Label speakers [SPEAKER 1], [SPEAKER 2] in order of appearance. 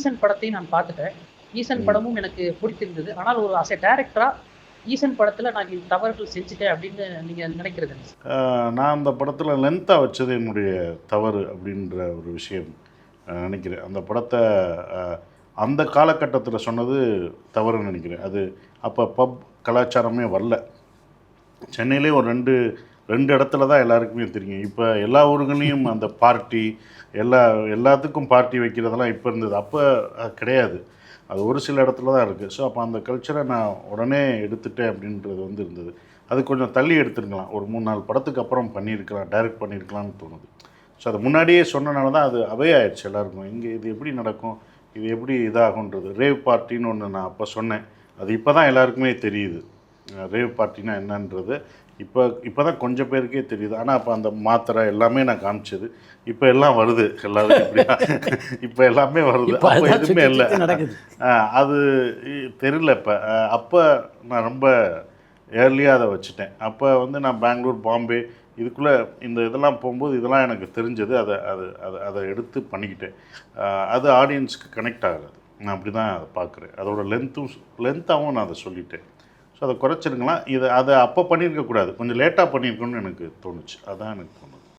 [SPEAKER 1] ஈசன் படத்தையும் நான் பார்த்துட்டேன். ஈசன்
[SPEAKER 2] ம்.
[SPEAKER 1] படமும் எனக்கு பிடித்திருந்தது. ஆனால் ஒரு அஸ் எ டைரக்டரா ஈசன் படத்துல நான் இந்த தவறுகள் செஞ்சுட்டேன் அப்படின்னு நீங்க நினைக்கிறது என்ன சார்?
[SPEAKER 2] நான் அந்த படத்தில் லென்த்தாக வச்சது என்னுடைய தவறு அப்படின்ற ஒரு விஷயம் நினைக்கிறேன். அந்த படத்தை அந்த காலகட்டத்தில் சொன்னது தவறுன்னு நினைக்கிறேன். அது அப்போ பப் கலாச்சாரமே வரல. சென்னையிலே ஒரு ரெண்டு இடத்துல தான் எல்லாருக்குமே தெரியும். இப்போ எல்லா ஊர்களையும் அந்த பார்ட்டி எல்லாத்துக்கும் பார்ட்டி வைக்கிறதெல்லாம் இப்போ இருந்தது. அப்போ கிடையாது. அது ஒரு சில இடத்துல தான் இருக்குது. ஸோ அப்போ அந்த கல்ச்சரை நான் உடனே எடுத்துட்டேன் அப்படின்றது வந்து இருந்தது. அது கொஞ்சம் தள்ளி எடுத்துருக்கலாம். ஒரு 3-4 படத்துக்கு அப்புறம் பண்ணியிருக்கலாம், டைரக்ட் பண்ணியிருக்கலாம்னு தோணுது. ஸோ அது முன்னாடியே சொன்னனால தான் அது அவே ஆயிடுச்சு எல்லாருக்கும். இங்கே இது எப்படி நடக்கும், இது எப்படி இதாகுன்றது. ரேவ் பார்ட்டின்னு ஒன்று நான் அப்போ சொன்னேன். அது இப்போ தான் எல்லாருக்குமே தெரியுது. ரேவ் பார்ட்டினா என்னன்றது இப்போ தான் கொஞ்சம் பேருக்கே தெரியுது. ஆனால் அப்போ அந்த மாத்திரை எல்லாமே நான் காமிச்சது. இப்போ எல்லாம் வருது எல்லாரும் இப்படியா. இப்போ எல்லாமே வருது. அப்போ எதுவுமே இல்லை. அது தெரியல. அப்போ நான் ரொம்ப ஏர்லியாக அதை வச்சுட்டேன். அப்போ வந்து நான் பெங்களூர், பாம்பே இதுக்குள்ளே இந்த இதெல்லாம் போகும்போது இதெல்லாம் எனக்கு தெரிஞ்சது. அதை எடுத்து பண்ணிக்கிட்டேன். அது ஆடியன்ஸுக்கு கனெக்ட் ஆகாது. நான் அப்படி தான் அதை பார்க்குறேன். அதோட லென்த்தாகவும் நான் அதை சொல்லிட்டேன். ஸோ அதை குறைச்சிருக்கலாம். அதை அப்போ பண்ணியிருக்கக்கூடாது, கொஞ்சம் லேட்டாக பண்ணியிருக்கணும்னு எனக்கு தோணுச்சு. அதான் எனக்கு தோணுது.